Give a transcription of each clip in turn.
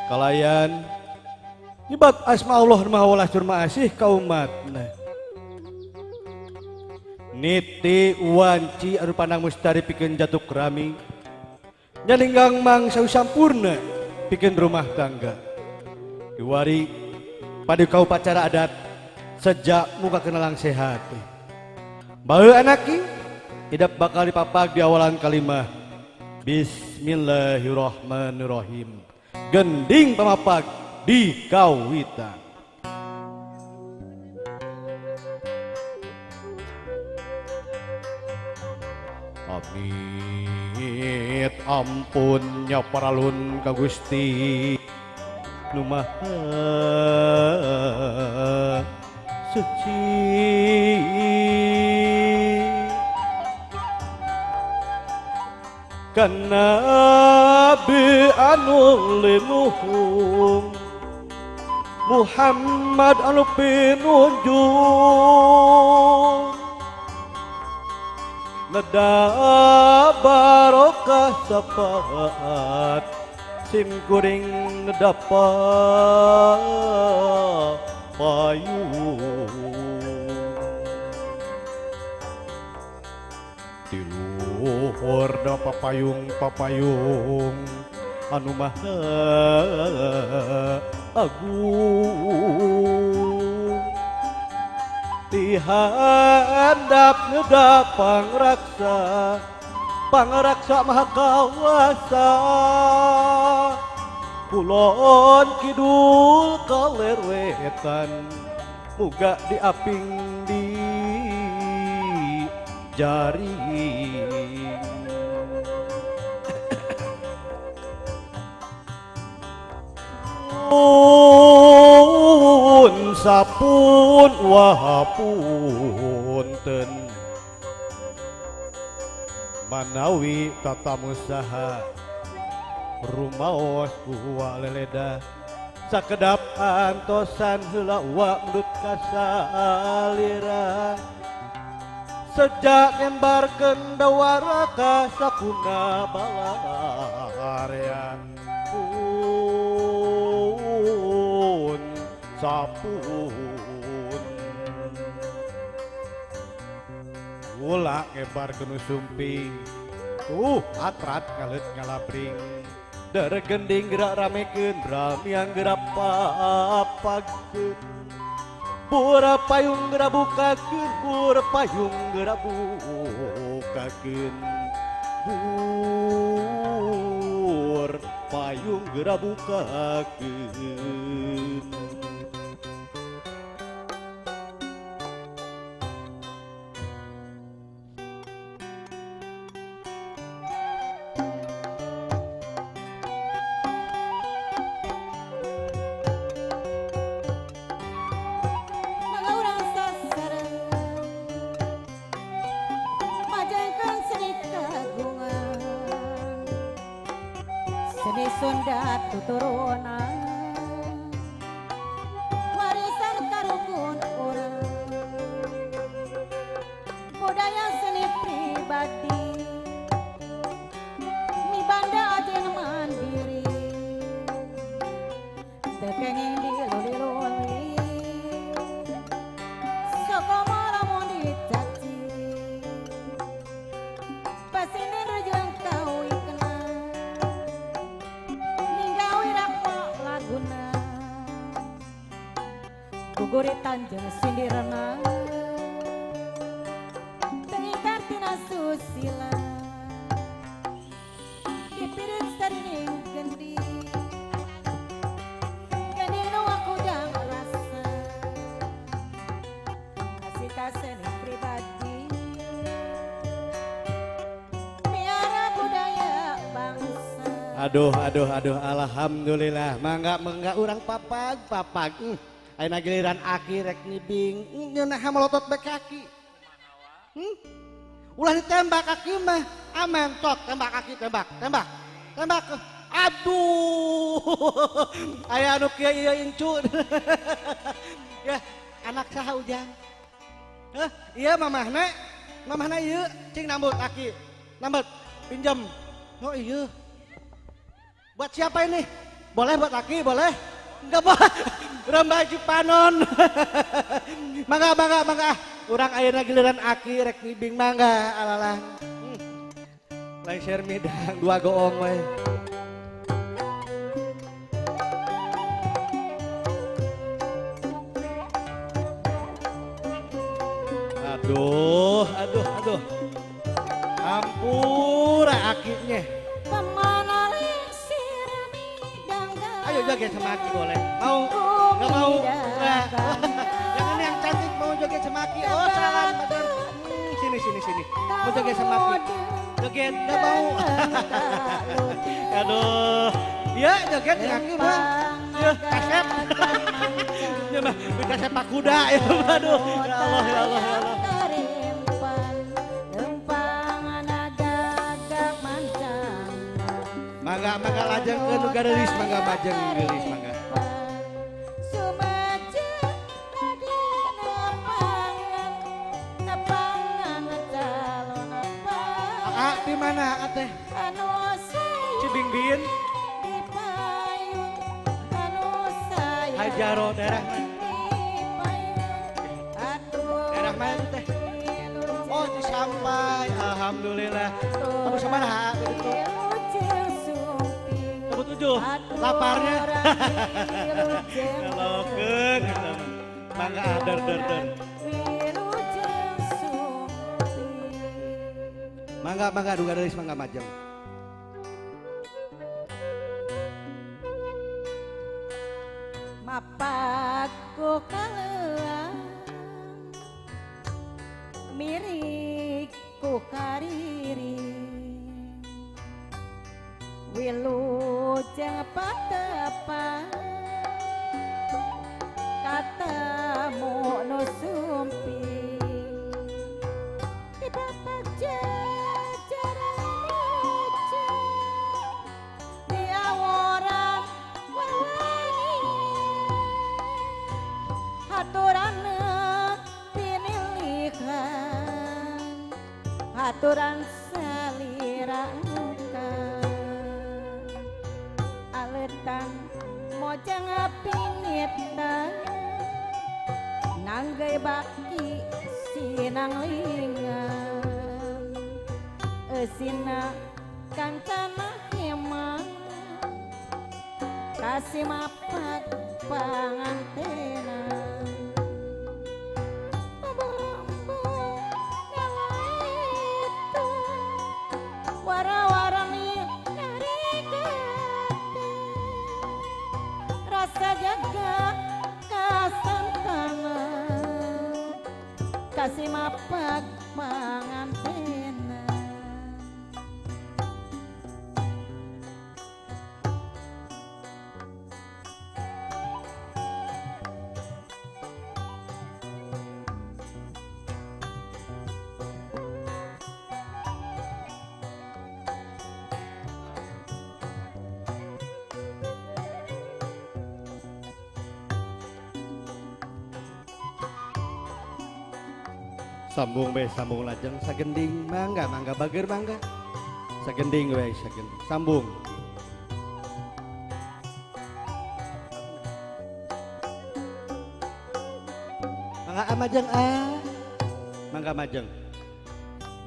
kalayan nyebat asma Allah maha curma asih ka umatna. Niti wanci anu pandang mustari pikeun jatuk rami nyaninggang mang sawi sampurna pikeun rumah tangga. Kiwari pada kau pacara adat sejak muka kenalang sehat. Bae anaki tidak bakal dipapag di awalan kalimah Bismillahirrahmanirrahim. Gending pamapag di kawitan. Amit ampunnya paralun ka Gusti nu maha suci. Kana Nabi anu linuhum Muhammad anu pinunjung nada barokah sapaat sim kuring dapat payung tiluhur da papayung anu maha agung tihandap ngeda pangraksa maha kawasa kulon kidul kalerwetan muga diaping di jaring. Sapun wahapunten manawi tata musaha rumaos kuwa leleda sakedap antosan heula wa mudut kasalira sejak embarkeun dawara ka sakuna balarya pun sapun ulah ebar kenu sumping atrat ngalet ngalabring deregending gerak ramekeun bramiang gerak papagkeun bura payung gerak bukakeun bura payung gerak bukakeun bur payung gerak bukakeun. Sunda tuturunan warisan karukun orang budaya seni pribadi mi banda ajen mandiri tekengin di luli-luli sokoma lamun dicaci pasinir jeung kawi guguritan jeung sindirna terikat tina susila dipirit sarining gendi nu aku jang rasa kasih kaseni pribadi miara budaya bangsa. Aduh alhamdulillah mangga urang papag ayeuna giliran aki rek nibing ngeunah melotot bae kaki. Ulah ditembak kaki mah aman tok tembak kaki tembak. Aduh. Aya anu kieu ieu incu. Ya, anak saha ujang? Heh, iya mamahna ieu cing nambut aki. Nambut pinjam. Oh iya. Buat siapa ini? Boleh buat laki, boleh? Enggak boleh. Rembaju panon. Mangga. Urang ayeuna giliran aki rek nibing mangga alalah. Lain share midang dua goong we. Aduh. Ampura akinya. Kemana lesir midangga. Ayo joget sama aki boleh. Mau? Enggak mau? Enggak. Yang ini yang cantik mau joget sama aki. Oh, salah bener. Sini. Mau joget sama aki. Joget enggak mau. Aduh. Iya, joget sama aki mah. Ya, kasep. Ya mah, kasep pak kuda ya. Aduh. Ya Allah. Mangga lajeng ke nu garelis mangga majeng gelis mangga. Aa di mana teh? Cibingbin. Hajaro daerah mana teh? Oh sampai alhamdulillah. Kamu sama nah itu. Tujuh, laparnya. Kalau ke mangga der. Mangga duga dari mangga majeng. Mapakku kalean mirikku kariri wilujeng patepan katamu nu sumpi di bapak jajaran meja di aworan wawangi haturan pinilihan haturan salirang aletan mojang pinita nanggay baki sinang lingan esina kancana hema kasih mapak pangantena kasih mapak pangantena Sambung lajeng sagending mangga bager mangga sagending sambung mangga majeng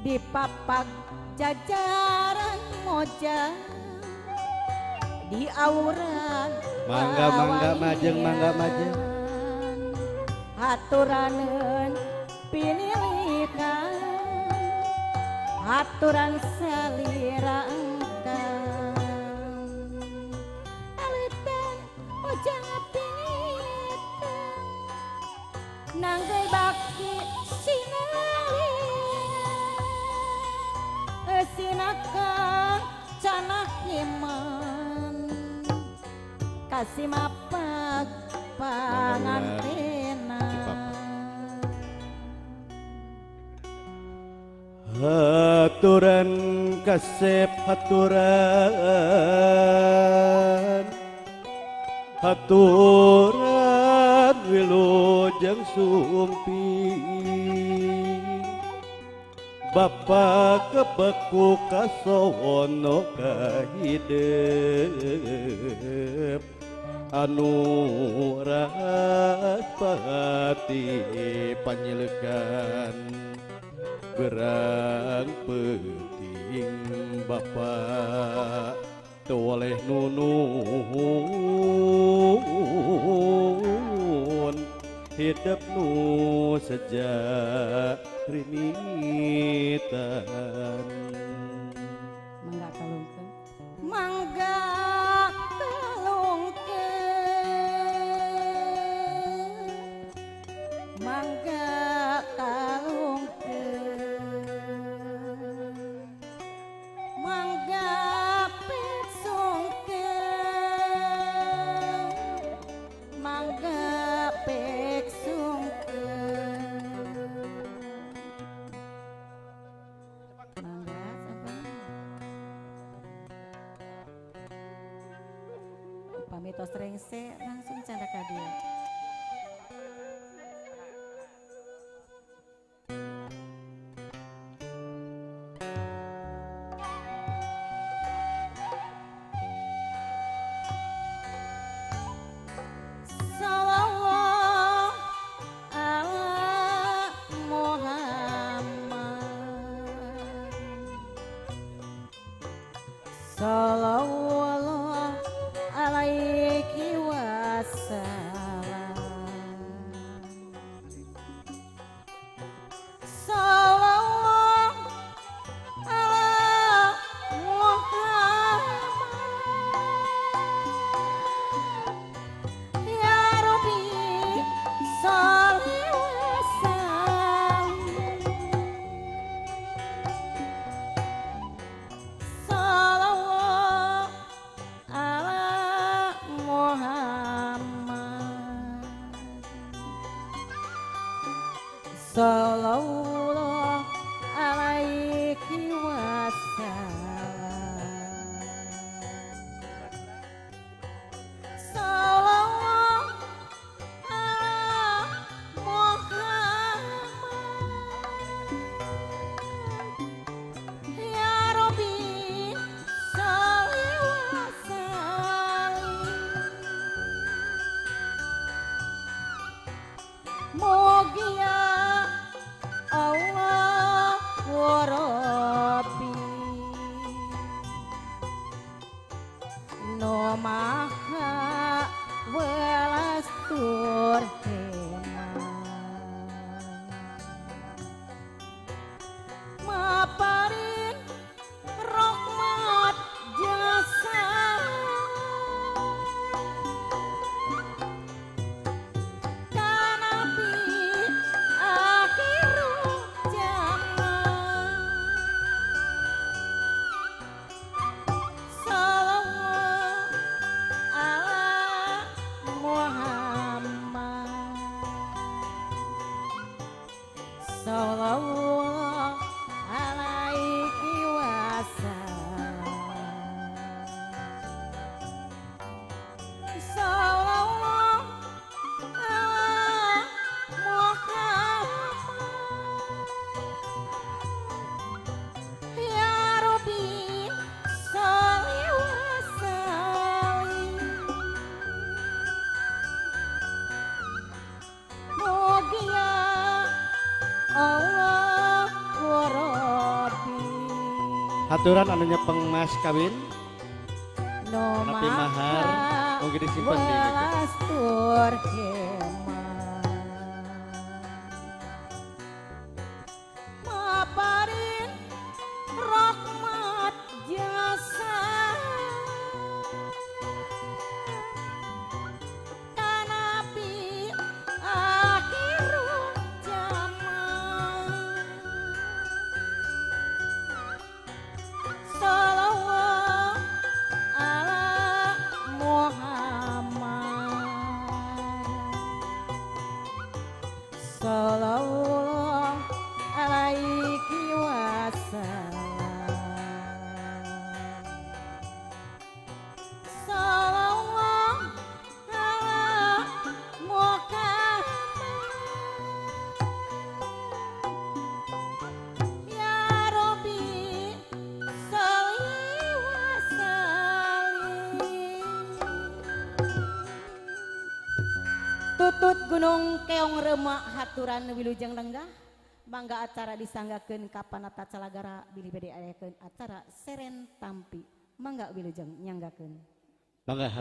di papak jajaran moja di auran mangga majeng haturaneun pinilikan haturan salira engkang alitan ojang pinitan nanggay baki sinali esinakan canah iman kasih mapak pangantena haturan kasep haturan wilujeng sumpi Bapa kebeku kasowono kahidep anu raspati panyilegan berang penting Bapa toleh nunun hidup nu sejak rimitan mangga kalungkeun mangga kalungkeun mangga kalungkeun mangga peksungkeun mangga peksungkeun mangga sampun upami tos rengse langsung canda ka dieu Sallallahu ala Muhammad Sallallahu alaihi wasallam Sallallahu ala Muhammad Ya Rabbi sholli wa sallim Sallallahu ala Muhammad Sallallahu alaihi wasallam Sallallahu ala Muhammad Ya Rabbi sholli wa sallim Mugia Allah wa Rabbi no maha welas tur maparin rahmat jasa kanabi akhirul zaman Sallallahu ala Muhammad Sallallahu alaihi wasallam Sallallahu ala Muhammad Ya Rabbi sholli wa sallim Mugia Allah wa Rabbi haturan anu nyepeng mas kawin no Tapi mahar, mungkin disimpan di welas tur khemah maparin rahmat jasa kanabi akhirul zaman Sallallahu ala Muhammad Gunung Keong Remak haturan wilujeng lenggah mangga acara disanggakeun kapan Calagara bilih bade ayakeun acara Seren Tampi mangga wilujeng nyanggakeun Mangga